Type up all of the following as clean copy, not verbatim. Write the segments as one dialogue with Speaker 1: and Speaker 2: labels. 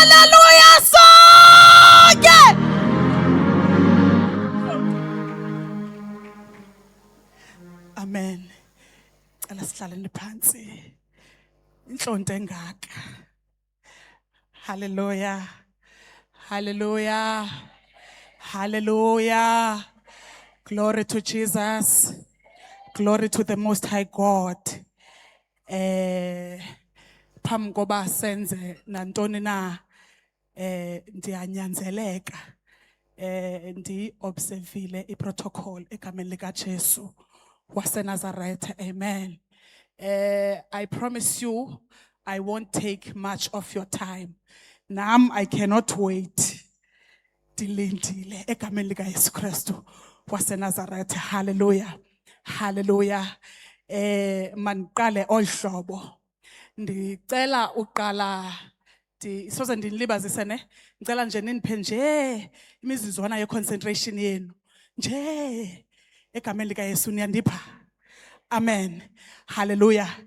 Speaker 1: Hallelujah sonke. Amen. Cela sihlaleni phansi. Inhlonto engaka. Hallelujah. Hallelujah. Hallelujah. Glory to Jesus. Glory to the Most High God. Phambi koba senze nantoni na ndiyanyanzeleka ndi observile iprotocol egameni lika Jesu waseNazaretha. Amen. I promise you I won't take much of your time. I cannot wait. Dilindile egameni lika Yesu Kristu waseNazaretha. Hallelujah. Hallelujah. Maniqale olhlobo. Ndicela uqala soze ndinilibazise ne. Ngicela nje niniphe nje imizuzwana ye concentration yenu. Nje egameni lika Yesu niyandipha. Amen. Hallelujah.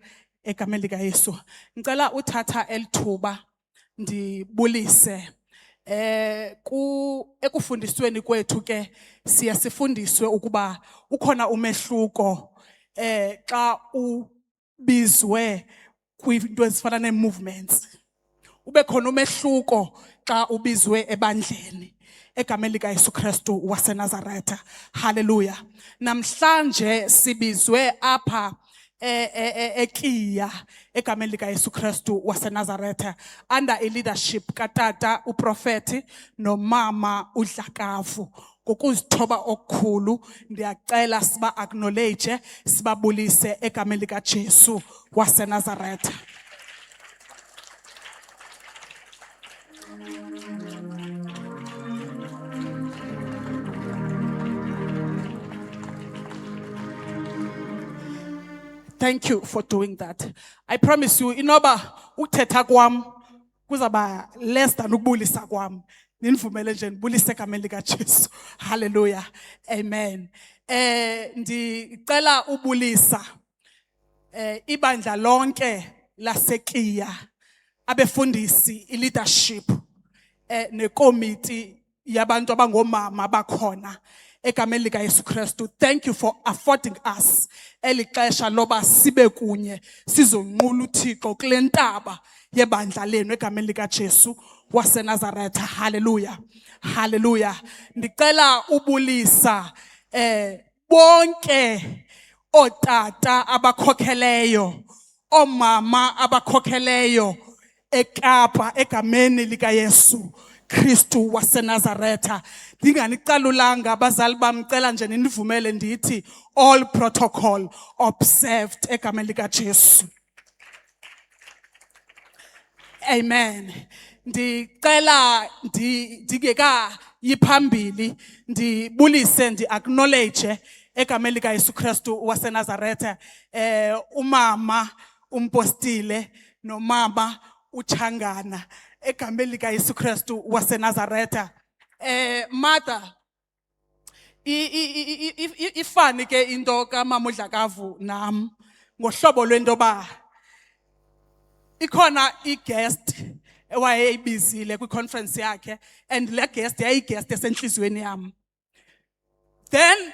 Speaker 1: Egameni lika Yesu. Ngicela uthatha elithuba ndibulise. Ekufundisweni kwethu ke siyasifundiswe ukuba ukhona umehluko xa ubizwe kwinto ezifana ne-movements. Ube khona umehluko xa ubizwe ebandleni egameni lika Yesu Kristu waseNazaretha. Hallelujah. Namhlanje sibizwe apha ekiya egameni lika Yesu Kristu waseNazaretha under a leadership katata uprofeti nomama uDlakavu. Ngokuzithoba okukhulu ndiyacela siba acknowledge sibabulise egameni lika Jesu waseNazaretha. Thank you for doing that. I promise you, inoba uthetha kwam kuzaba less than ukubulisa kwam. Ninivumele nje nibulise egameni lika Jesu. Hallelujah. Amen. Ndicela ubulisa ibandla lonke lasekiya, abefundisi, leadership, nekomiti yabantu abangomama bakhona egameni lika Yesu Kristu. Thank you for affording us elixesha loba sibe kunye sizonqula uThixo kule ntaba yebandla lenu egameni lika Jesu waseNazaretha. Hallelujah. Hallelujah. Ndicela ubulisa bonke otata abakhokheleyo, omama abakhokheleyo eKapa egameni lika Yesu Kristu waseNazaretha. Ndinganicalulanga abazali bamcela nje ninivumele ndithi all protocol observed egameni lika Jesu. Amen. Ndicela ndingeka yiphambili ndibulise ndi-acknowledge egameni lika Yesu Kristu waseNazaretha umama umpostile nomama uChangana egameni lika Yesu Kristu waseNazaretha. Mother, ifani ke into kamama uDlakavu nam ngohlobo lwento ba ikhona i-guest ewayeyibizile kwi-conference yakhe, and le guest yayi-guest esentliziyweni yam. Then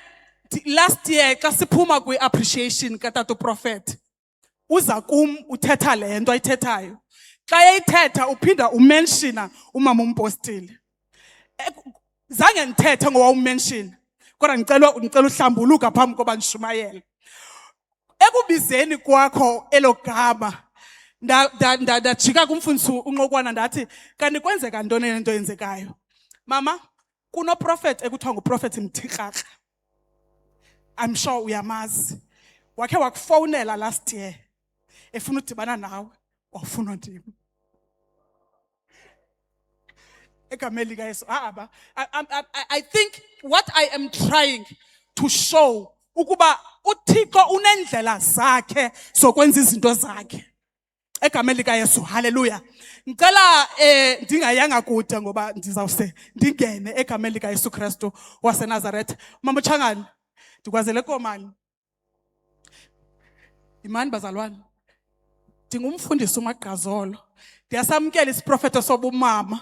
Speaker 1: last year xa siphuma kwi-appreciation katata uProfet uza kum uthetha le nto ayithethayo. Xa yayithetha uphinda umenshina umama umpostile. Zange ndithethe ngowa umenshina, kodwa ngicela uhlambuluka phambi koba ndishumayele. Ekubizeni kwakho elo gama ndajika kumfundisi uNqokwana ndathi kanti kwenzeka ntoni nento yenzekayo. Mama, kunoprofeti ekuthiwa nguProfeti Mthikrakra. I'm sure uyamazi. Wakhe wakufowunela last year efuna udibana nawe, wafuna ndim. Egameni lika Yesu. I think what I am trying to show ukuba uThixo unendlela zakhe zokwenza izinto zakhe. Egameni lika Yesu. Hallelujah. Ngicela ndingayanga kude ngoba ndizawuse ndingene egameni lika Yesu Kristu waseNazaretha. Mama uChangana, ndikwazele komani. Imani bazalwane. ndingumfundisi uMagqazolo, ndiyasamkela isiprofeto sobumama,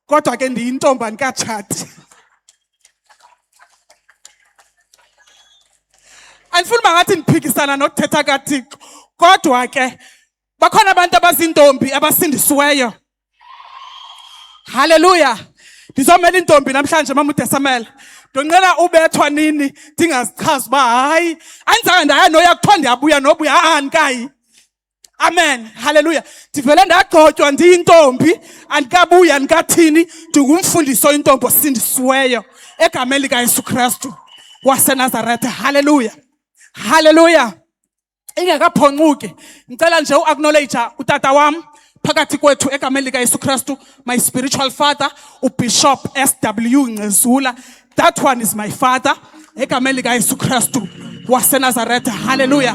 Speaker 1: kodwa ke ndiyintombi andikatshati. Andifuni bangathi ndiphikisana nokuthetha kaThixo, kodwa ke bakhona abantu abazintombi abasindisiweyo. Haleluya. Ndizomela intombi namhlanje Mama uDesamela. Ndonqena ubethwa nini ndingazichazi uba hayi andizange ndaya noya kuthiwa ndiyabuya nobuya andikayi. Amen. Haleluya. Ndivele ndagqotywa ndiyintombi andikabuya andikathini, ndingumfundisi oyintombi osindisiweyo egameni likaYesu Kristu waseNazaretha. Haleluya. Haleluya. Ingekaphoncuki ngicela nje uacknowledge utata wam phakathi kwethu egameni likaYesu Kristu, my spiritual father uBishop SW Ngcezula. That one is my father egameni likaYesu Kristu waseNazaretha. Haleluya.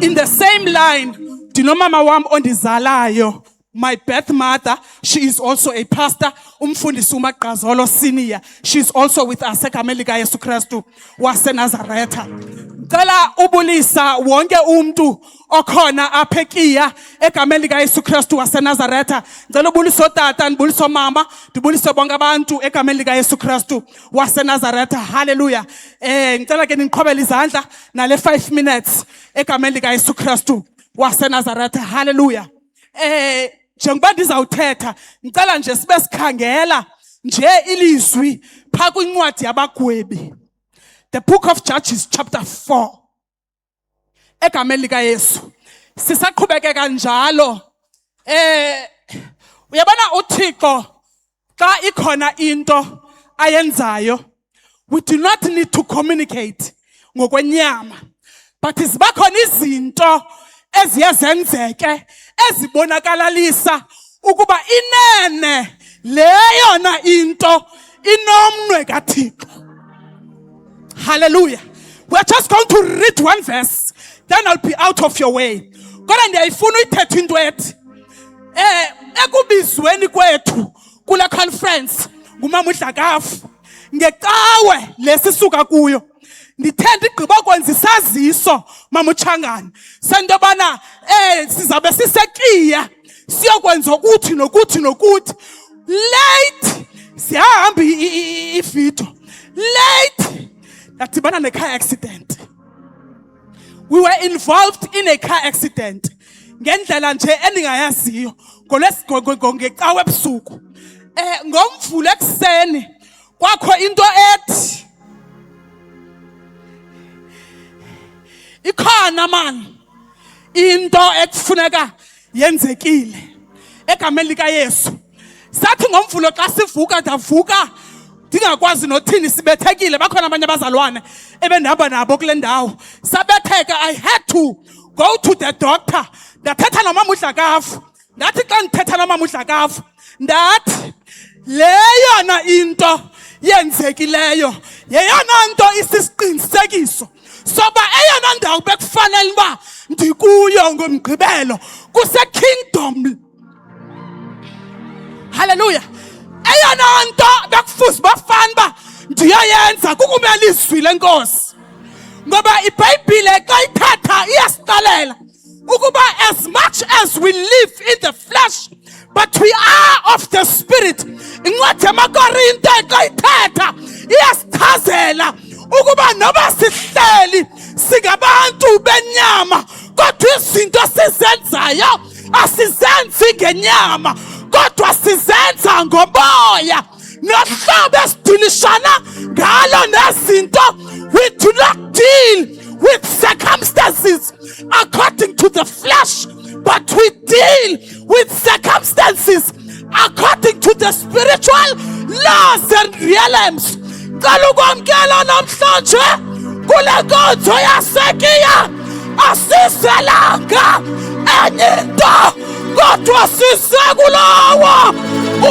Speaker 1: In the same line ndinomama wam ondizalayo, my birth mother, she is also a pastor, umfundisi uMagqazolo senior. She is also with us egameni likaYesu Kristu waseNazaretha. Ngicela ubulisa wonke umuntu okhona apha eKiya egameni likaYesu Kristu waseNazaretha. Ngicela ubulisa otata, ndibulisa omama, ndibulisa bonke abantu egameni likaYesu Kristu waseNazaretha. Haleluya. Ngicela ke niqhobele izandla nale 5 minutes egameni likaYesu Kristu waseNazaretha. Haleluya. Njengoba ndizawuthetha ngicela nje sibe sikhangela nje ilizwi phaa kwincwadi yabagwebi, the book of Judges chapter 4 egameni likaYesu. Sisaqhubekeka njalo. Uyabona uThixo xa ikhona into ayenzayo, we do not need to communicate ngokwenyama, but ziba khona izinto eziye zenzeke ezibonakalisa ukuba inene leyona into inomnwe kaThixo. Hallelujah. We're just going to read one verse, then I'll be out of your way. Kodwa ndiyayifuna uyithethe into ethi ekubizweni kwethu kule conference ngumama uDlakafu ngecawe lesisuka kuyo, ndithe ndigqiba kwenza isaziso Mama uTshangana sento yobana sizabe siseKiya siyokwenza ukuthi nokuthi nokuthi. Late siyahamba ividiyo, late ndadibana ne-car accident. We were involved in a car accident ngendlela nje endingayaziyo ngecawe ebusuku. Ngomvulo ekuseni kwakho into ethi ikhona man into ekufuneka yenzekile egameni likaYesu. Sathi ngomvulo xa sivuka ndavuka ndingakwazi nothini, sibethekile. Bakhona abanye abazalwane ebendihamba nabo kule ndawo, sabetheka. I had to go to the doctor. Ndathetha nomama uDlakafu, ndathi xa ndithetha nomama uDlakafu ndathi leyona into yenzekileyo yeyona nto isisiqinisekiso soba eyona ndawo bekufanele uba ndikuyo ngomgqibelo kusekingdom. Haleluya. Eyona nto bekufuze bafana uba ndiyoyenza kukumela izwi lenkosi, ngoba iBhayibhile xa ithatha iyasixelela ukuba as much as we live in the flesh but we are of the spirit. Incwadi yamaKorinte xa ithetha iyasichazela ukuba noba sihleli singabantu benyama, kodwa izinto sizenzayo asizenzi ngenyama, kodwa sizenza ngomoya. Nohlobo esidilishana ngalo nezinto, we do not deal with circumstances according to the flesh, but we deal with circumstances according to the spiritual laws and realms. Cela ukwamkela namhlanje kule nkonzo yaseKiya asiselanga enye into, kodwa sisekulowo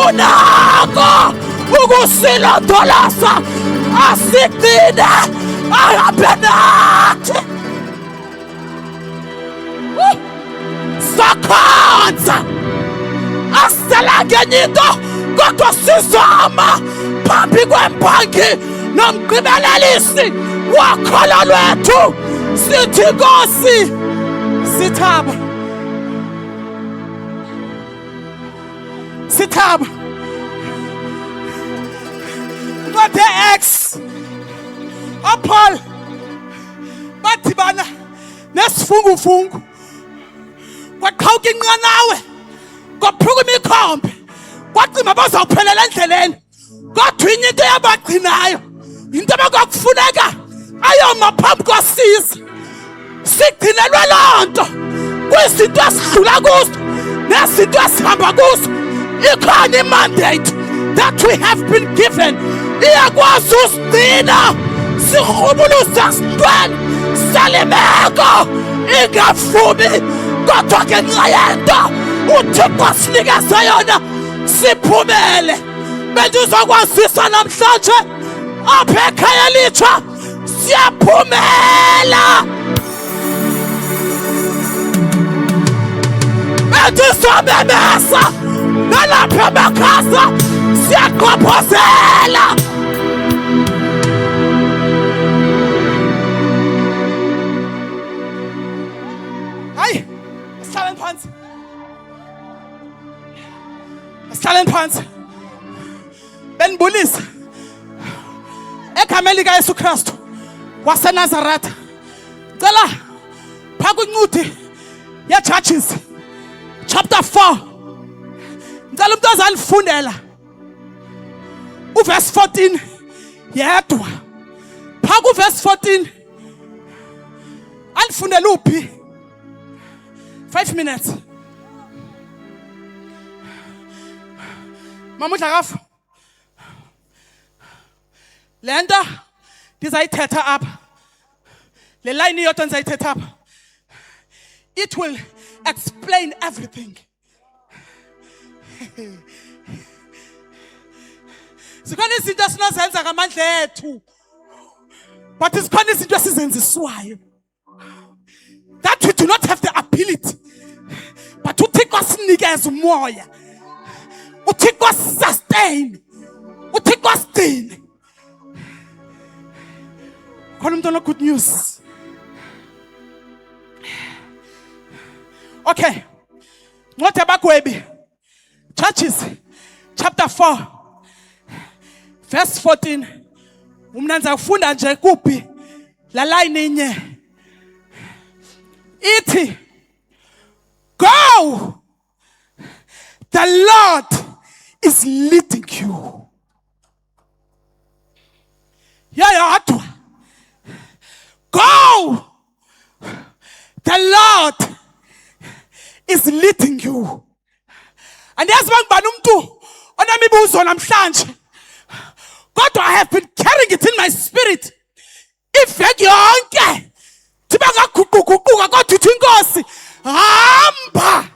Speaker 1: unako ukusilondoloza asigcine ahambe nathi. Sakhonza asiselanga enye into, kodwa sizama phambi kwempangi nomgqibelelisi wakholo lwethu sithi Nkosi, sithaba Sithaba. Not the ex. Paul. Batibana. Nesfungu. Kwaqhawuka inqanawe. Kwaphukuma ikhombe. Kwacima bazawuphelela endleleni. Kodwa into yabagcinayo. Into abakwakufuneka ayoma phambi kwasizwe. Sigcinelwe loo nto. Kwizinto esidlula kuzo. Nezinto esihamba kuzo. Ikhona mandate that we have been given. Iyakwazi usigcina. Sirhubuluza sintwana. Salimeko. Ingafumi. Kodwa ke ngenxa yento uThixo asinikeza yona siphumele. Bendizokwazisa namhlanje apha ekhaya elitsha siyaphumela. Bendizomemeza nalapha emakhasa siyaqophozela. Hayi, Sihlaleni phansi. Benibulisa egameni likaYesu Kristu waseNazaretha. Cela phaa kwincwadi yeJudges chapter 4. Ngicela umuntu azalifundela uverse 14 yedwa. Phaa kuverse 14 alifundela uphi? 5 minutes. Mamudlakafu. Lento ndizayithetha apha. Le line yodwa ndizayithetha apha. It will explain everything. Zikhona izinto esinozenza ngamandla ethu. But zikhona izinto esizenziswayo. That we do not have the ability. But uThixo asinikeza umoya. uThixo asisustain. uThixo asigcine. Khona umuntu ono good news. Okay. Ncwadi yaBagwebi. Judges chapter 4 verse 14. Umna ndizawufunda nje kuphi la line inye. Ithi, go, the Lord is leading you. Yayadwa. Go, the Lord is leading you. And yazi bangibani umuntu onamibuzo namhlanje. Kodwa I have been carrying it in my spirit. Iveki yonke tibangaguquguquka kodwa uthi inkosi hamba.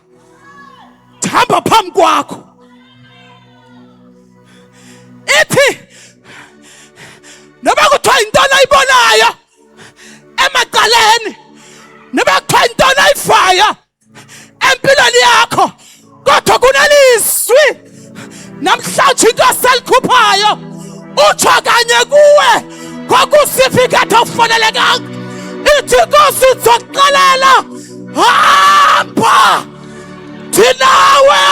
Speaker 1: Hamba phambi kwakho. Ithi noba kuthiwa intona ayibonayo emaqaleni, noba kuthiwa intona ayivayo empilweni yakho, kodwa kunelizwi namhlanje inkosi elikhuphayo utsho kanye kuwe kwakusifikethe okufanelekanga. Ithi inkosi izokuxelela hamba thinawe.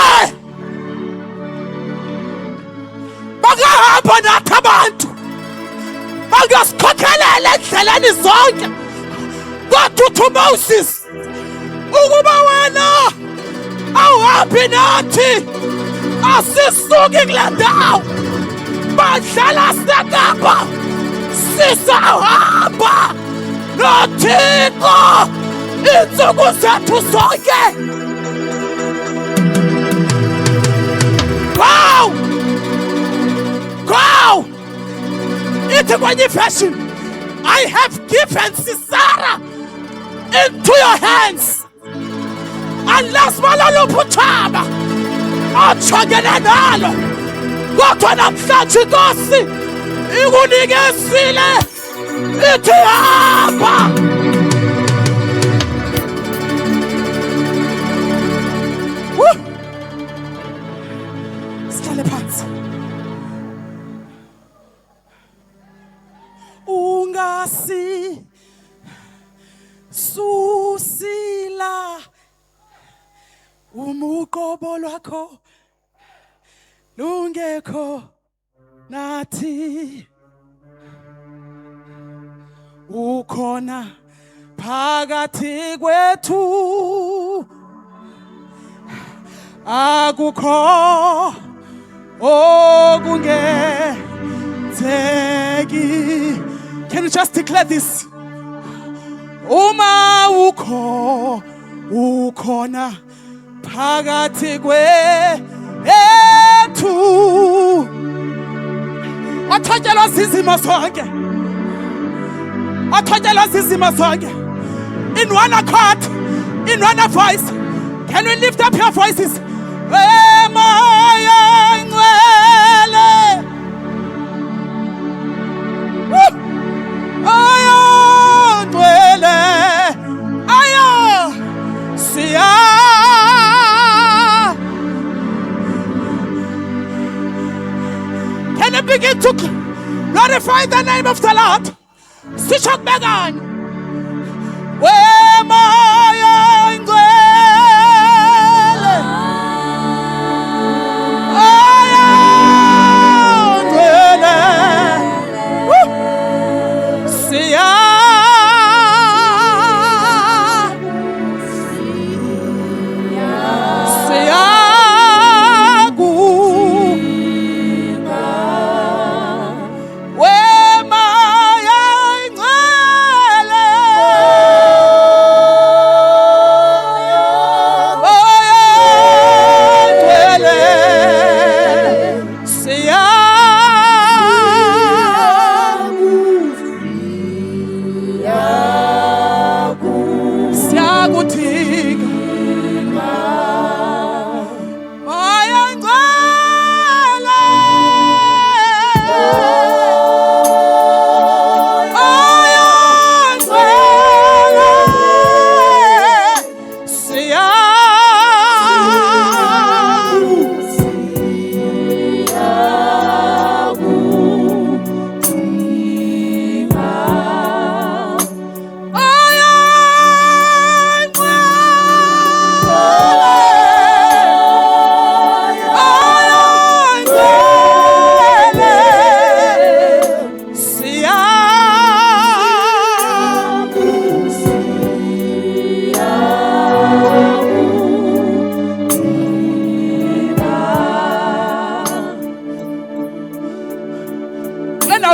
Speaker 1: Bangahamba nathi abantu bangasikhokelela endleleni zonke. Kodwa uthi uMoses ukuba wena awuhambi nathi asisuki kule ndawo. Badlala sekapa sisahamba noThixo insuku zethu zonke. Go! Go! Ithi kwenye version, I have given Sisera into your hands. Unless maloluphi uthaba otshongene nalo, kodwa namhlanje inkosi ikunikezile. Ithi hamba. Sihlale phansi. Ungasi susila umuqobo lwakho lungekho nathi ukhona phakathi kwethu akukho okungenzeki. Can you just declare this? Uma ukhona phakathi kwethu athotyelwa zizimo zonke, athotyelwa zizimo zonke. In one accord, in one voice, can we lift up your voices? Moya ngcwele, moya ngcwele, aya siya. Can you begin to glorify the name of the Lord? Sishok began. Moya ngcwele, moya ngcwele, siya.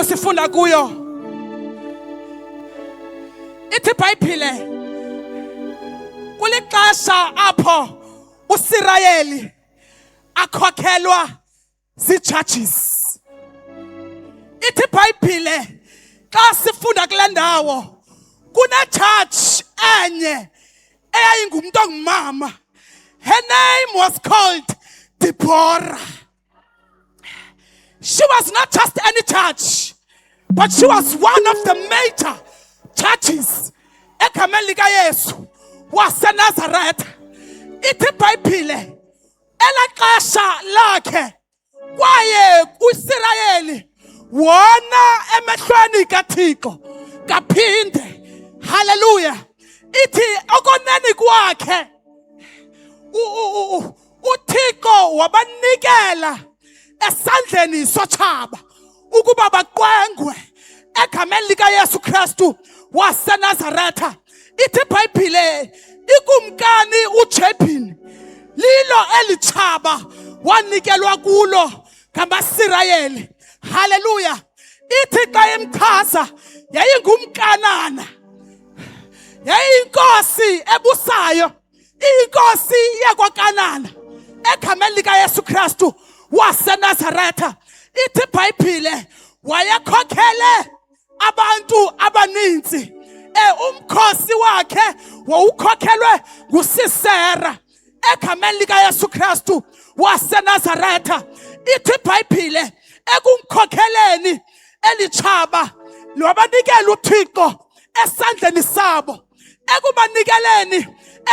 Speaker 1: Sifunda kuyo ithi iBhayibhile kulixesha apho uSirayeli akhokhelwa zi-judges. Ithi iBhayibhile xa sifunda kule ndawo kune-judge enye eyayingumuntu ongumama. Her name was called Deborah. She was not just any judge, but she was one of the major judges egameni lika Yesu waseNazaretha. Ithi iBhayibhile elaxesha lakhe kwaye uIsirayeli wona emehlweni kaThixo kaphinde. Hallelujah. Ithi okoneni kwakhe uThixo wabanikela esandleni sochaba ukuba baqwengwe egameni lika Yesu Kristu waseNazaretha. Ithi iBhayibhile ikumkani uJebhini lilo elichaba wanikelwa kulo ngamaSirayeli. Hallelujah. Ithi xa imchaza yayingumkanana, yayinkosi ebusayo, inkosi yakwaKanana egameni lika Yesu Kristu waseNazaretha. Ithi iBhayibhile wayekhokhele abantu abaninzi. Umkhosi wakhe wawukhokhelwe nguSisera egameni lika Yesu Kristu waseNazaretha. Ithi iBhayibhile ekumkhokheleni elitshaba lwabanikela uThixo esandleni sabo, ekubanikeleni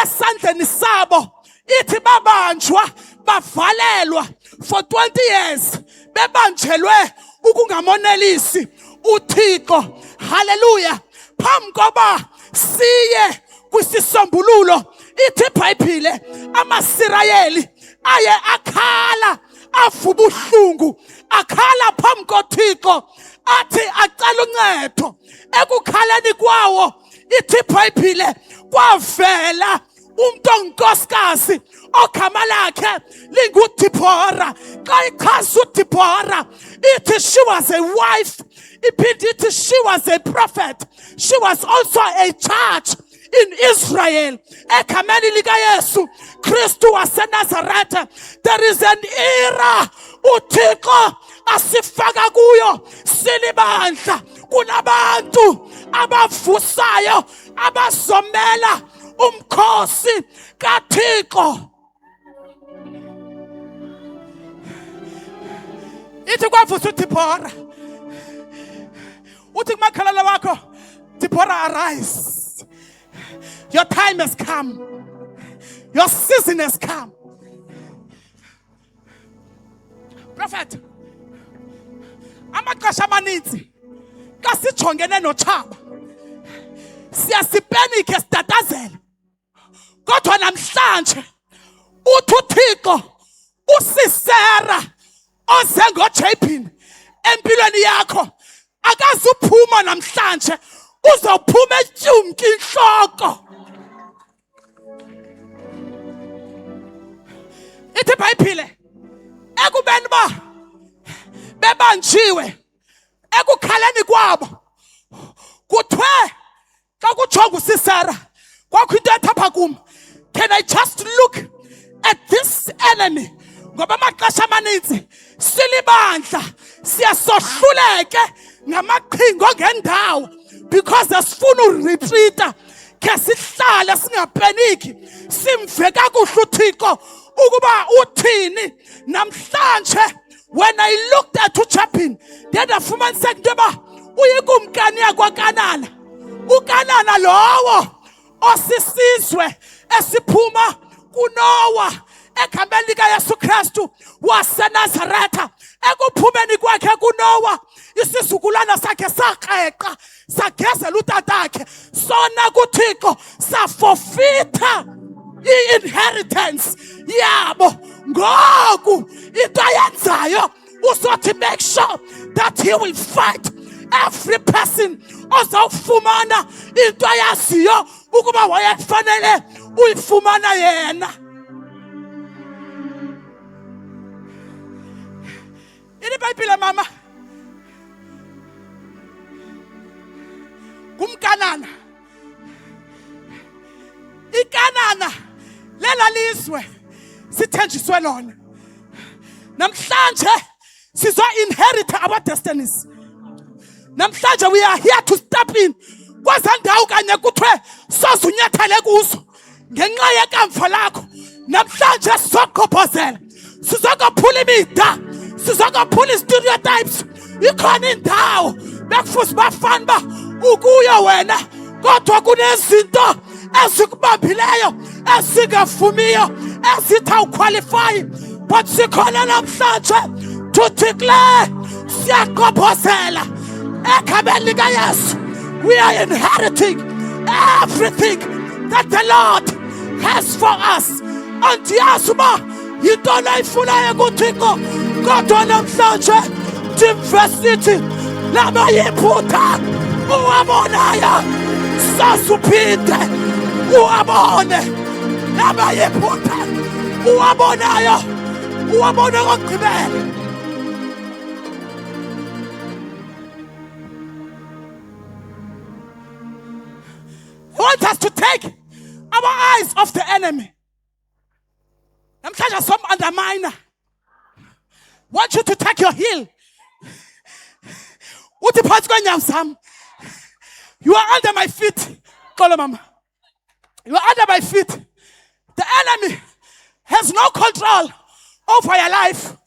Speaker 1: esandleni sabo. Ithi babanjwa bavalelwa for 20 years bebanjelwe ukungamonelisi uThixo. Hallelujah. Phambi koba siye kwisisombululo, ithi iBhayibhile amasirayeli aye akhala avuba ubuhlungu, akhala phambi koThixo, athi acela uncedo. Ekukhaleni kwawo ithi iBhayibhile kwavela umuntu ongunkosikazi ogama lakhe linguDibhora. Xa ichaza uDibhora ithi she was a wife, iphinde ithi she was a prophet, she was also a judge in Israel. Egameni likaYesu Kristu waseNazaretha, there is an era uThixo asifaka kuyo silibandla. Kunabantu abavusayo abazomela umkhosi kaThixo. Ithi kwavusa uDibhora, uthi kumakhalala wakho, Deborah, arise. Your time has come. Your season has come. Prophet, amaxesha amaninzi xa sijongene notshaba siyasipenike sitatazela, kodwa namhlanje uthi uThixo uSisera oze ngoJabin empilweni yakho akazuphuma namhlanje, uzophuma etyumki inhloko. Ithi iBhayibhile ekubeni ba bebanjiwe ekukhaleni kwabo kuthiwe xa kujonga uSisera kwakho into ethapha kum. Can I just look at this enemy? Ngoba amaxesha amaninzi silibandla siyasohluleke ngamaqhingo ngendawo because asifuna uretreata. Ke sihlale singapeniki, simve kakuhle uThixo ukuba uthini namhlanje. When I looked at uJabin, ndafumaniseka into yoba uyikumkani yakwaKanana. uKanana lowo osisizwe esiphuma kuNowa egameni likaYesu Kristu waseNazaretha. Ekuphumeni kwakhe kuNowa isizukulwana sakhe sakrexqa sagezela utatakhe, sona kuThixo safofitha i-inheritance yabo. Ngoku into ayenzayo uzothi make sure that he will fight every person ozawufumana into ayaziyo ukuba wayefanele uyifumana yena. Ini iBhayibhile mama kumKanana, iKanana lela lizwe sithenjiswe lona. Namhlanje sizo inherit our destinies. Namhlanje we are here to step in kwezandawo kanye kuthiwe sozunyathele kuzo ngenxa yekamva lakho. Namhlanje sizoqhophozela, sizokuphula imida, sizokuphula stereotypes. Ikhona indawo bekufuze bafana ba ukuyo wena, kodwa kunezinto ezikubambileyo ezingavumiyo ezithi awuqualify. But sikhona namhlanje to declare siyaqhophozela egameni likaYesu. We are inheriting everything that the Lord has for us. Andiyazi uba yintoni ayifunayo kuThixo, kodwa namhlanje dimvesithi laba yiphutha uwabonayo sasuphinde uwabone. Laba yiphutha uwabonayo uwabone kokugqibela. I want us to take our eyes off the enemy. Namhlanje some underminer want you to take your heel. Uthi phansi kwenyawo zami. You are under my feet. Xolo mama. You are under my feet. The enemy has no control over your life.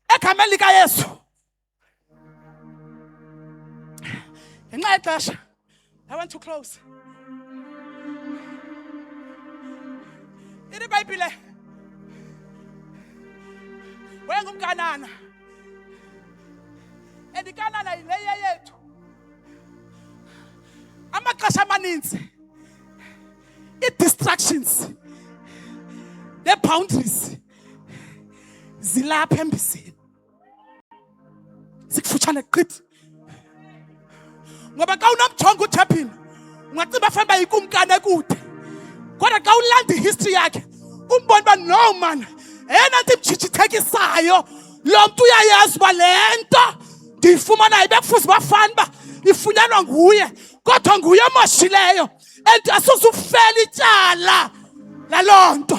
Speaker 1: Egameni likaYesu. Ngenxa yexesha, I want to close. Ini iBhayibhile wengumKanana, and iKanana yileye yethu. Amaxesha amaninzi i-distractions, the boundaries zilapha embizeni. Sikufutshane qithi. Ngoba xa unomjongo uThephini, ungacinga fanele yikumkane kude. Kodwa xa ulanda history yakhe, umbona uba no man, yena nto imjijitekisayo. Lo mntu uyayazi uba le nto ndiyifumanayo bekufuze bafana uba ifunyanwa nguye, kodwa nguye omoshileyo. And asuzufela ityala laloo nto.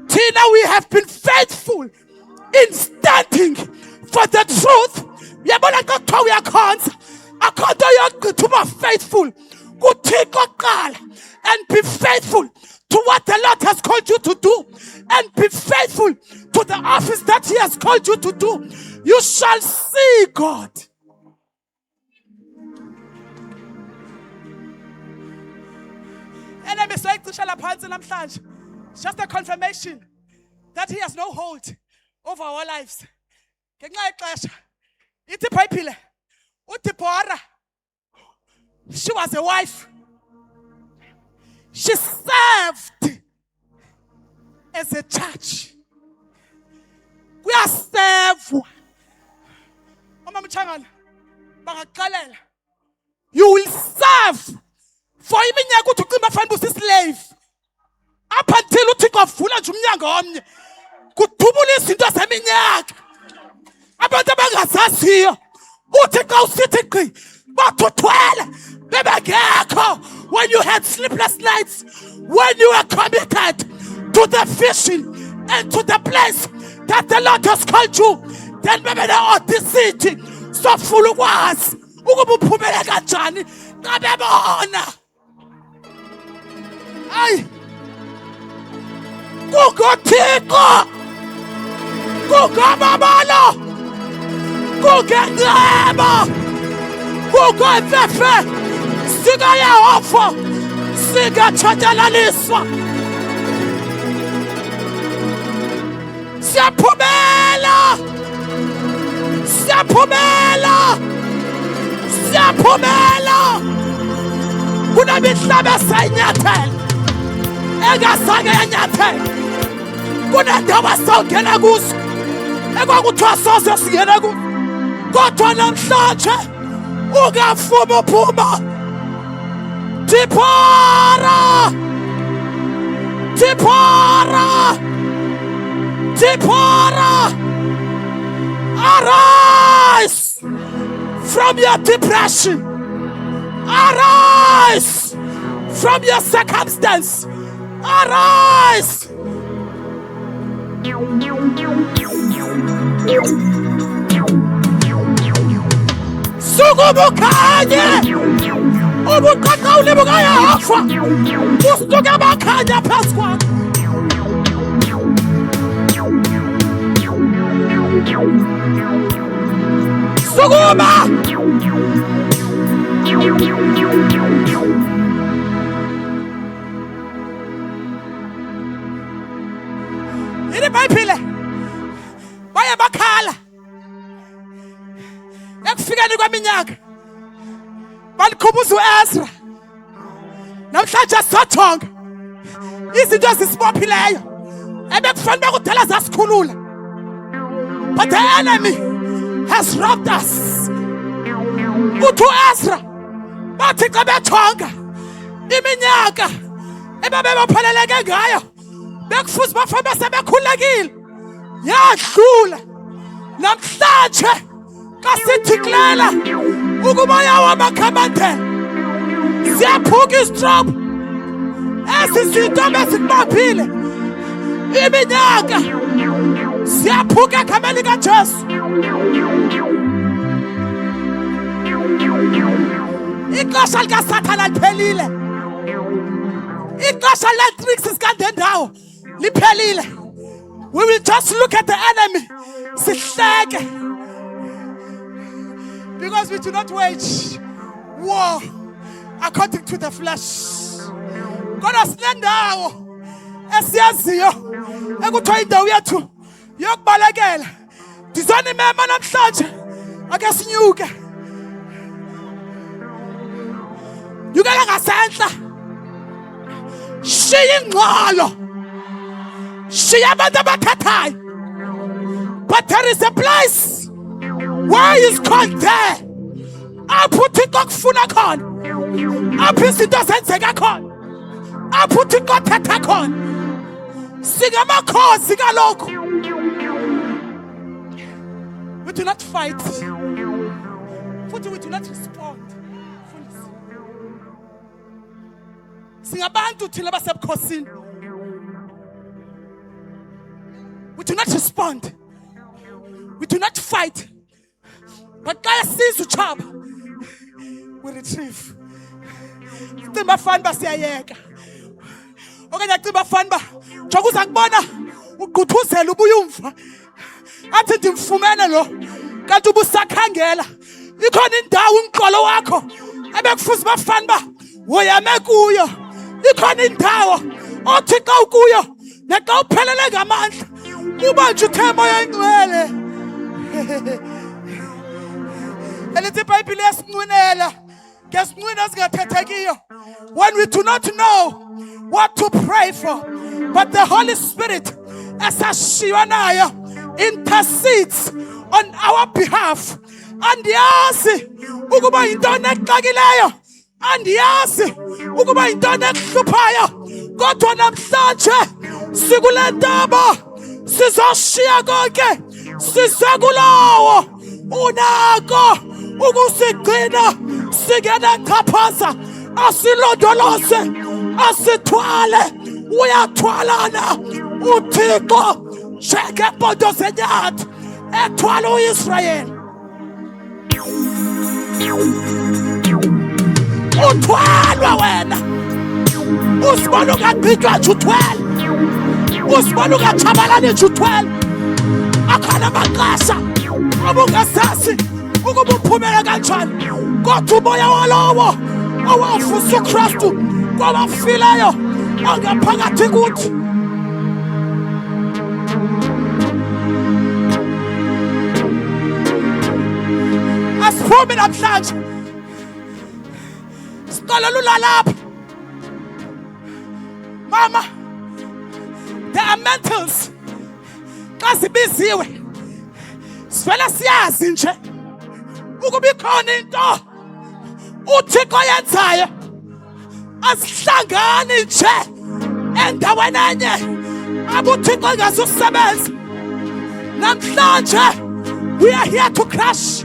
Speaker 1: Thina, we have been faithful in standing for the truth. Uyabona xa kuthiwa uyakhonza, akho nto yogqitha uba faithful kuThixo kuqala. And be faithful to what the Lord has called you to do. And be faithful to the office that He has called you to do. You shall see God. Enemy saying to namhlanje. Just a confirmation that He has no hold over our lives. Ngenxa yexesha, ithi iBhayibhile, uDeborah, she was a wife. She served as a church. Kuyasevwa. Mama Mchangana, bangaqalela. You will serve for iminyaka uthi ucimba fanele usislave. Up until uThixo avula nje umnyango omnye. Kudubula izinto zeminyaka. Abantu abangazaziyo. Uthi xa usithi qhi, bathuthwele bebengekho. When you had sleepless nights, when you were committed to the vision and to the place that the Lord has called you, then maybe the audacity sofuna ukwazi ukuba uphumele kanjani xa bebona. Ay, kukuThixo, kukamabalo, kukengcebo, kukemfefe, sikaYehova, sikatshatyalaliswa. Siyaphumela, siyaphumela, siyaphumela. Kunemihlaba esayinyathela engazange yanyathela. Kunendawo esawungena kuzo ekwakuthiwa soze singene kuzo, kodwa namhlanje ungavuma uphuma. Deborah, Deborah, Deborah, arise from your depression. Arise from your circumstance. Arise. Sukubukhanye ubuqaqawuli bukaYehova busuke bakhanya phezu kwakho. Sukuma. Yini iBhayibhile baye bakhala ekufikeni kweminyaka, balikhubuza uEzra. Namhlanje sizojonga izinto ezisibophileyo ebekufanele kudala zasikhulula, but the enemy has robbed us. Uthi uEzra bathi xa bejonga iminyaka ebebepheleleke ngayo, bekufuze bafane sebekhulekile, yadlula. Namhlanje xa sithiklela ukumoya wamakhamandela, siyaphuka istrobe. Ezi zinto bezikubophile iminyaka siyaphuka egameni likaJesu. Ixesha likaSathana liphelile. Ixesha letricks sikandendawo liphelile. We will just look at the enemy, sihleke, because we do not wage war according to the flesh. Kodwa sinendawo esiyaziyo ekuthiwa indawo yethu yokubalekela. Ndizonimema namhlanje, ake sinyuke. Nyukela ngasentla. Shiya ingxolo. Shiya abantu abathathayo. But there is a place where He's called there. Apho uThixo kufuna khona. Apho izinto zenzeka khona. Apho uThixo thetha khona. Singamakhosi kalokho. We do not fight. Futhi we do not respond. Singabantu thina basebukhosini. We do not respond. We do not fight. But xa esiza uchaba, we retrieve. Cimba bafana basiyayeka. Okanye cimba bafana ba njengoba uzakubona ugquthuzela ubuye umva. Athi ndimfumene lo kanti ubusakhangela. Ikhona indawo umqolo wakho ebekufuza bafana ba uyame kuyo. Ikhona indawo othi xa ukuyo nexa uphelele ngamandla uba nje uthe moya ingcwele. Elithi iBhayibhile yasinqinela ngesinqina esingathethekiyo. When we do not know what to pray for, but the Holy Spirit esashiywa nayo intercedes on our behalf. Andiyazi ukuba yintoni exakileyo. Andiyazi ukuba yintoni ekuhluphayo. Kodwa namhlanje sikule ntaba sizoshiya konke sisekulowo unako ukusigcina singena chaphaza asilondoloze asithwale. Uyathwalana uThixo njengempondo zenyathi ethwala uIsrayeli. Uthwalwa wena. Usibona ungagqitywa nje uthwele. Usibona ungatshabalali nje uthwele. Akhona amaxesha obungasazi ukuba uphumele kanjani. Kodwa umoya walowo owavusa uKristu kwabafileyo ongaphakathi kuthi. Asiphume namhlanje. Siqalela ulalapha. Mama, there are mantles. Xa zibiziwe sivele siyazi nje ukuba ikhona into uThixo yenzayo. Asihlangani nje endaweni enye abe uThixo engasusebenza. Namhlanje we are here to crush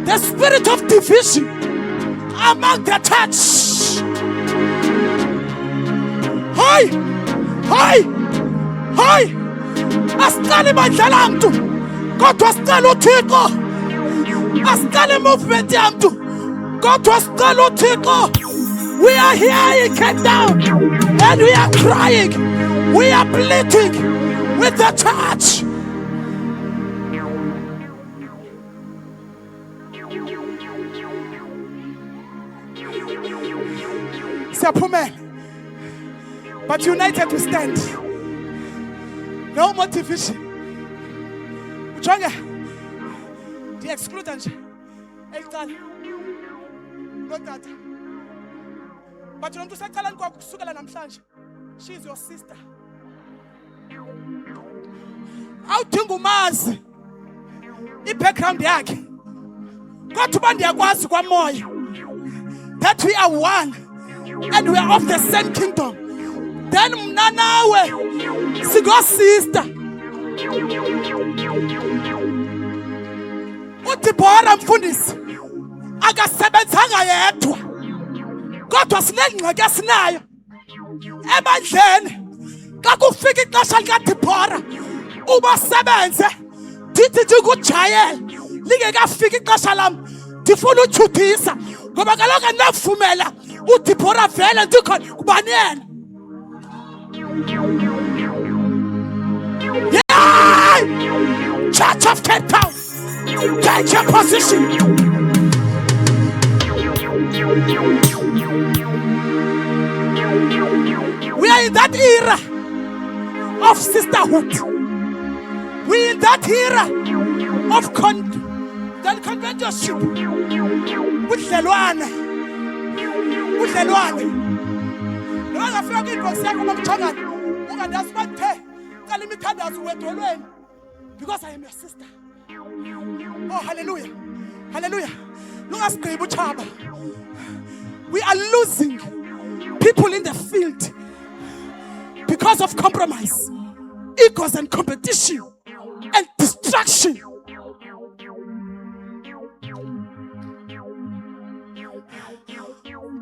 Speaker 1: the spirit of division among the church. Hi! Hi! Hi! Asiqale bandla lamntu kodwa sicela uThixo. Asiqale movement yamntu kodwa sicela uThixo. We are here in Cape Town and we are crying. We are pleading with the church. Siyaphumela. But united we stand. No more division. Ujonge. Di-exclude nje. Elicala. No tata. But you know to say talent kwakho kusukela namhlanje. She is your sister. Awudinga umazi i-background yakhe. Kodwa uba ndiyakwazi kwamoya that we are one and we are of the same kingdom. Then mna nawe sigo-sister. uDeborah mfundisi akasebenzanga yedwa. Kodwa sinengxaki esinayo ebandleni. Xa kufika ixesha likaDeborah ubasebenze ndithi ndikujayele lingekafika ixesha lam ndifuna uthudisa ngoba kaloku andinavumela uDeborah vele ndikhona kubani yena. Yeah! Church of Cape Town, take your position. We are in that era of sisterhood. We are in that era of conventionship. Udlelwane. Ngafika inbox yakho nomchangana. Ungandazi bathe cala imithandazo wedolweni. Because I am your sister. Oh, hallelujah. Hallelujah. We are losing people in the field because of compromise, egos and competition and distraction.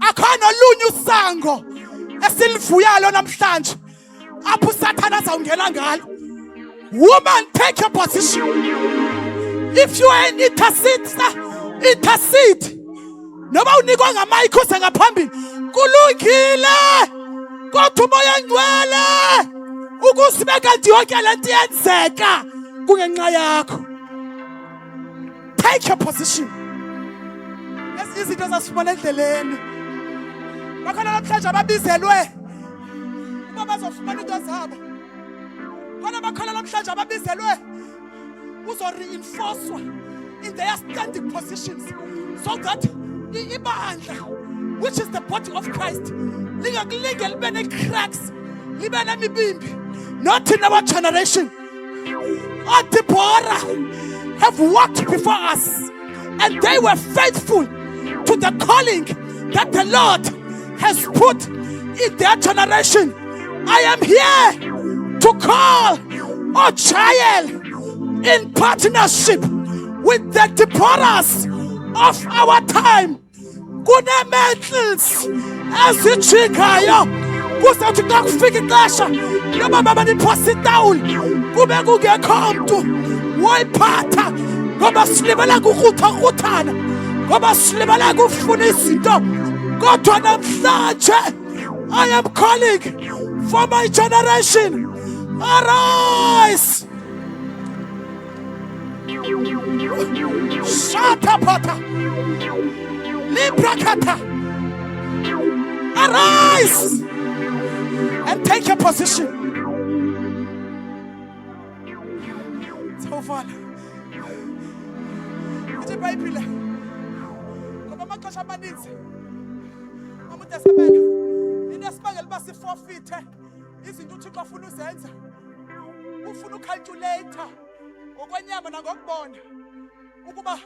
Speaker 1: Akhona lunye usango esilivuyalo namhlanje apho uSathane azawungena ngalo. Woman, take your position. If you are an intercede. Noba unikwa ngamayic uze ngaphambili. Kulungile. Kodwa umoya ngcwele ukusibeka nje yonke lento yenzeka kungenxa yakho. Take your position. Ezi izinto zasifumana endleleni. Bakhona namhlanje ababizelwe uba bazofumana into zabo. Khona bakhona namhlanje ababizelwe uzo-reinforcewa in their standing positions so that ibandla, which is the body of Christ, lingakulinge libe ne-cracks, libe nemibimbi. Not in our generation. All Deborah have walked before us, and they were faithful to the calling that the Lord has put in their generation. I am here to call Jael in partnership with the Deborahs of our time. Kune-mantles ezijikayo kuzawuthi xa kufika ixesha loba babaniphosa itawuli kube kungekho mntu woyiphatha, ngoba silibela kukrutha-kruthana, ngoba silibela kufuna izinto. Kodwa namhlanje I am calling for my generation. Arise! Shatapata! Librakata! Arise! And take your position. So far. It's a Bible. Ngoba amaxesha amaninzi umuntu esebela into esibangela uba siforfeithe izinto uThixo afuna uzenza. Ufuna ucalculator ngokwenyama nangokubona ukuba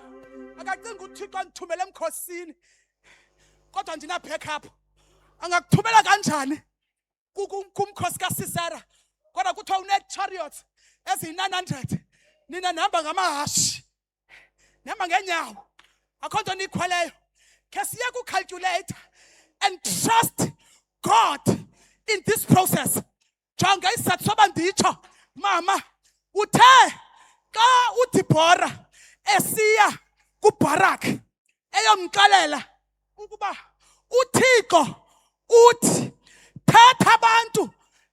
Speaker 1: akacinga uThixo andithumele emkhosini kodwa ndina backup. Angakuthumela kanjani kumkhosi kaSisera kodwa kuthiwa une-chariots eziyi-900, nina nihamba ngamahashi, nihamba ngeenyawo, akho nto niyikhweleyo. Khe siye kucalculator and trust God in this process. Jonga isizathu soba nditsho, mama, uthe xa uDibhora esiya kuBarak eyomxelela ukuba uThixo uthi thatha abantu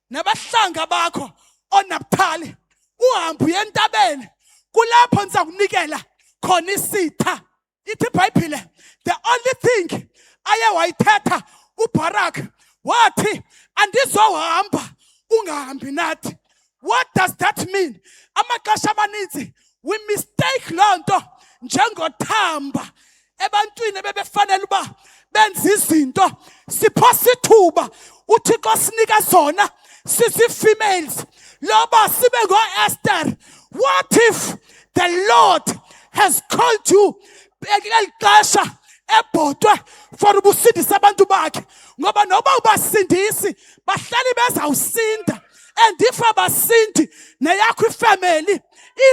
Speaker 1: nabahlanga bakho oNaphtali uhambe uye entabeni, kulapho ndiza kunikela khona isitha. Ithi iBhayibhile, the only thing aye wayithetha uBarak wathi andizohamba ungahambi nathi. What does that mean? Amaxesha amaninzi we mistake loo nto njengothamba ebantwini bebefanele uba benza izinto, siphosa ithuba uThixo sinika zona sisi-females loba sibe ngo-Esther. What if the Lord has called you eli xesha ebhotwe for ubusindisa abantu bakhe? Ngoba noba ubasindisi bahlali bezawusinda, and if abasindi neyakho ifamily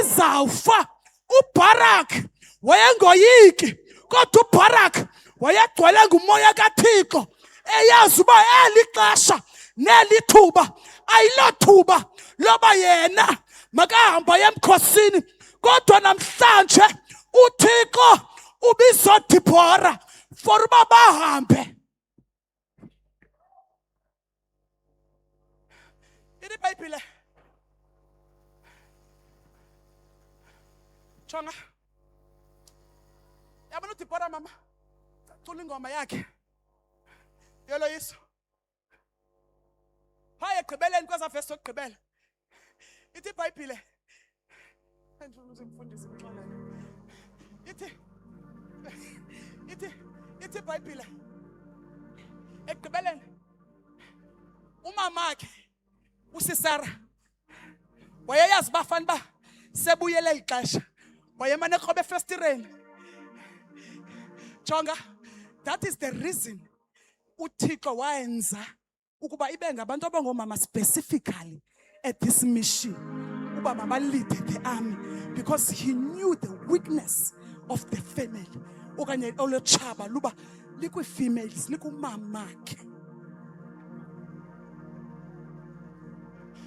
Speaker 1: izawufa. uBarak wayengoyiki, kodwa uBarak wayegcwele ngumoya kaThixo, eyazi uba eli xesha neli thuba ayilo thuba loba yena makahamba emkhosini, kodwa namhlanje uThixo ubiza uDibhora for uba bahambe. Ithi iBhayibhile, jonga, yabona uDibhora mama cula ingoma yakhe yoloyiso phaya ekugqibeleni kweza vesi yokugqibela. Ithi iBhayibhile, ithi iBhayibhile ekugqibeleni umamakhe uSisera wayeyazi bafana ba sebuyele lixesha wayemane ekrobe efestireni. Jonga, that is the reason uThixo wayenza ukuba ibe ngabantu abangomama specifically at this mission uba maba-lead the army, because he knew the weakness of the family okanye olotshaba luba likwi-females, likumamakhe.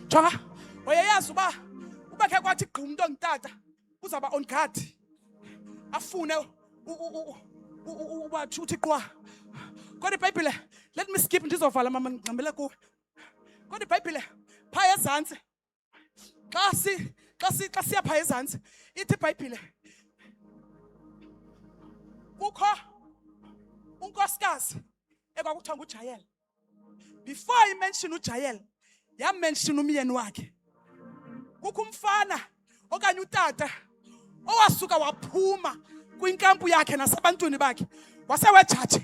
Speaker 1: Jonga, wayeyazi uba khe kwathi gqi umntu ongutata uzawuba on guard, afune ubathi uthi qwa. Kodwa iBhayibhile, let me skip ndizovala mama ngicambele kuwe. Kodwa iBhayibhile phaya ezantsi xa siya phaya ezantsi ithi iBhayibhile kukho unkosikazi ekwakuthiwa nguJayeli. Before imention uJayeli yamention umyeni wakhe. Kukho umfana okanye utata owasuka waphuma kwinkampu yakhe nasebantwini bakhe wasewejaji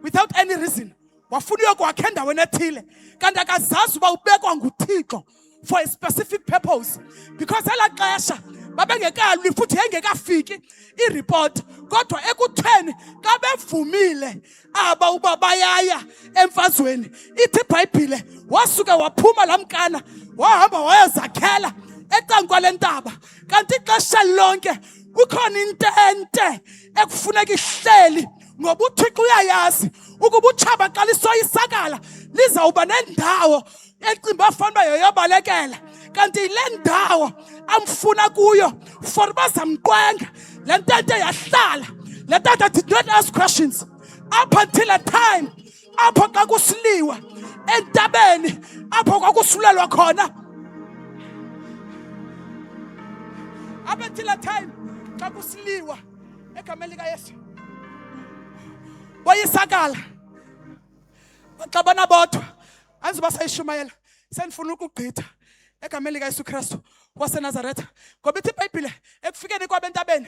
Speaker 1: without any reason, wafuna uyokwakha endaweni ethile kanti akazazi uba ubekwa nguThixo for a specific purpose, because elaa xesha babengekalwi futhi yayingekafiki ireport. Kodwa ekutheni xa bevumile aba uba bayaya emfazweni, ithi iBhayibhile wasuka waphuma laa mkana wahamba wayozakhela ecan'kwa lentaba. Kanti ixesha lonke kukhona intente ekufuneka ihleli, ngoba uThixo uyayazi ukuba utshaba xa lisoyisakala lizawuba nendawo ecimba afanele yoyobalekela. Kanti le ndawo amfuna kuyo for bazamqwenga. Le ntente yahlala, le tata did not ask questions up until a time apho xa kusiliwa entabeni apho kwakusulelwa khona. Up until a time xa kusiliwa egameni likaYesu boyisakala baxabana bodwa. Anziba sayishumayela senifuna ukugqitha egameni likaYesu Kristu waseNazaretha, ngoba ithi iBhayibhile ekufikeni kwabentabeni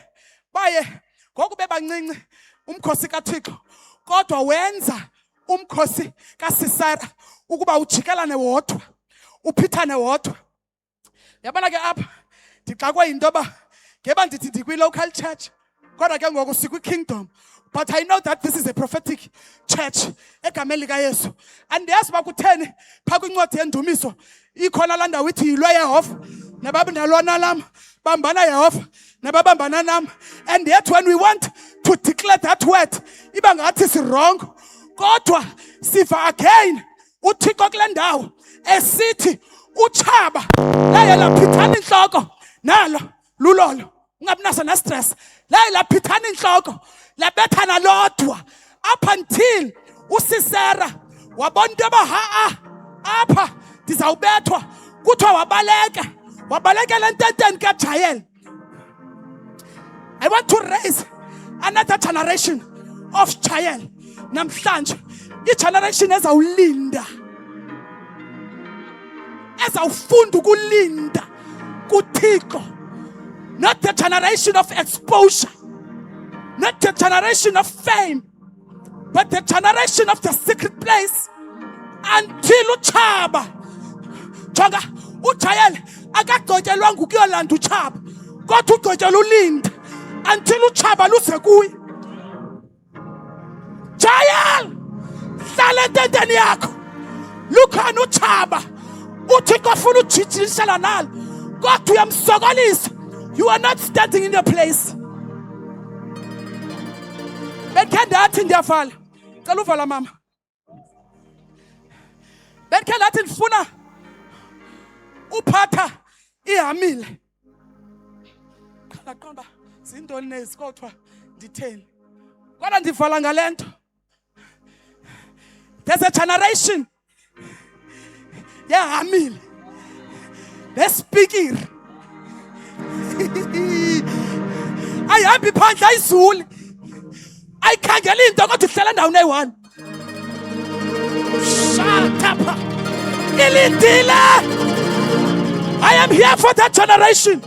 Speaker 1: baye ngoku bebancinci umkhosi kaThixo, kodwa wenza umkhosi kaSisera ukuba ujikelane wodwa, uphithane wodwa. Yabona ke apha ndixakwe yinto yoba ngeba ndithi ndikwi-local church kodwa ke ngoku sikwi-kingdom, but I know that this is a prophetic church egameni likaYesu. Andiyazi uba kutheni phaa kwincwadi yendumiso ikhona laa ndawo ithi yilwe Yehova nababandalwana lam bambana Yehova nababambana nam. And yet when we want to declare that word iba ngathi si-wrong, kodwa siva again uThixo kule ndawo esithi utshaba laye laphithana intloko nalo lulolo, ungabi naso nestress. Laye laphithana intloko labethana lodwa up until uSisera wabona into yoba apha ndizawubethwa, kuthiwa wabalekela ententeni kaJayeli. I want to raise another generation of Jayeli namhlanje, igeneration ezawulinda, ezawufunda ukulinda kuThixo. Not the generation of exposure, not the generation of fame, but the generation of the secret place until utshaba. Jonga, uJayeli akagcotyelwanga ukuyolanda utshaba, kodwa ugcotyelwa ulinda until utshaba luze kuye. Jayeli, hlala ententeni yakho, lukhona utshaba uThixo afuna ujijisela nalo, kodwa uyamsokolisa. You are not standing in your place. Bekhe ndathi ndiyavala, cela uvala mama. Bekhe ndathi ndifuna uphatha ihamile. Qonda zintoni nezi kodwa nditheni. Kodwa ndivala ngale nto. There's a generation yehamile nespikiri. Ayihambi phandle ayizuli, ayikhangela into kodwa uhlala endaweni eyi-one. Shut up. Ilindile. I am here for that generation.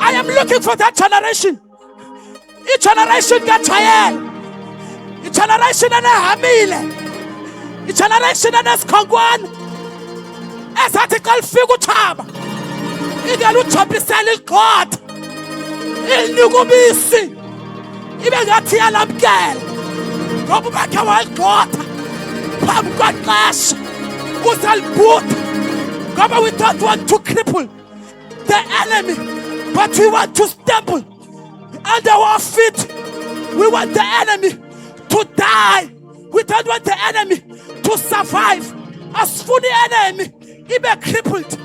Speaker 1: I am looking for that generation. I-generation kaJayeli, i-generation enehamile, i-generation enesikhonkwane ezathi xa lifika utshaba inge ngicela ujobhisele iligxotha ilinika ubisi ibe ngathi yalamkela ngoba ubakhe waligxotha phambi kwexesha uzalibutha ngoba we don't want to cripple the enemy but we want to stumble under our feet. We want the enemy to die. We don't want the enemy to survive. As for the enemy, he be crippled.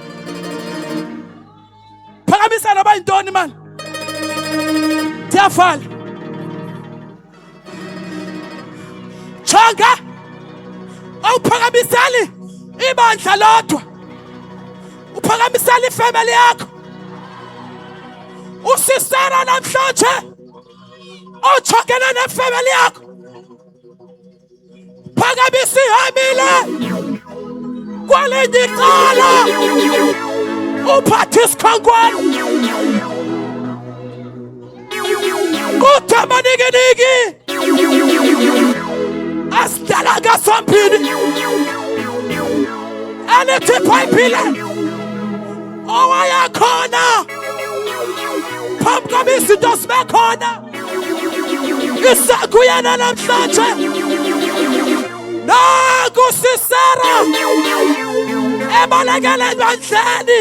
Speaker 1: Paramisa na ba indoni man. Diafal. Changa. Au paramisali. Ibandla lodwa. Uparamisali family yakho. Usisara namhlanje. Ochokela nefamily yakho. Pakamisi hamile. Kwale ndicala. Uphathi isikhangwane. Kuthama niki. Asidala ngasombini. Alethi payphile. Owayakhona. Phambi kwamizinto sibekhona. Isakuyena namhlanje. Naku Sisera. Ebalekele ebandleni.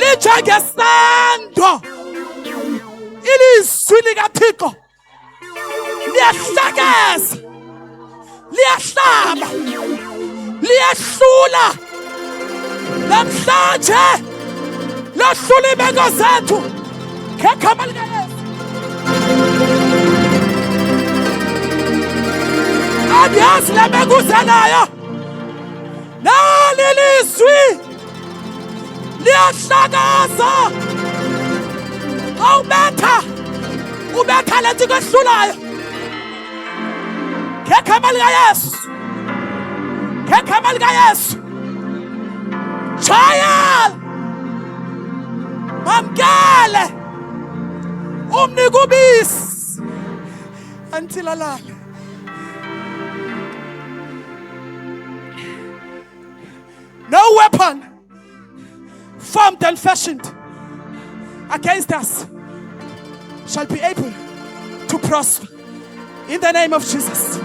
Speaker 1: Lijengesando. Ilizwi likaThixo liyahlakeza. Liyahlaba. Liyahlula. Namhlanje lahlula imeko zethu ngegama likaYesu. Adiyazi le meko uzenayo. Nali lizwi liyahlakaza. Ubetha lento kwehlulayo ngegama likaYesu. Ngegama likaYesu. Child, mamkele umnika ubisi until alala. No weapon formed and fashioned against us shall be able to prosper in the name of Jesus.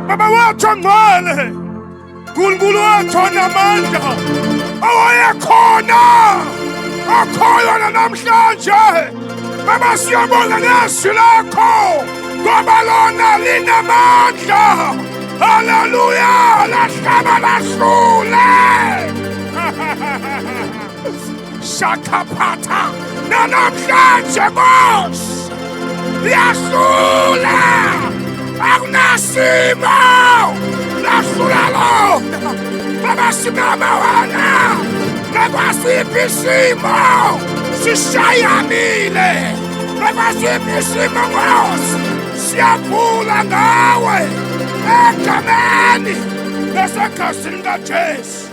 Speaker 2: Baba wathi ngcwele uNkulunkulu wathi onamandla owayekhona akhoyo namhlanje. Baba siyabonga ngezwi lakho ngoba lona linamandla. Haleluya, lahlaba lahlule. Shakapata namhlanje Nkosi liyahlula. Akunasimo lahlula lona. Baba simama wena nakwasiphi isimo sishayamile. Nakwasiphi isimo Nkosi siyavula ngawe egameni lesekhasini kaJesu.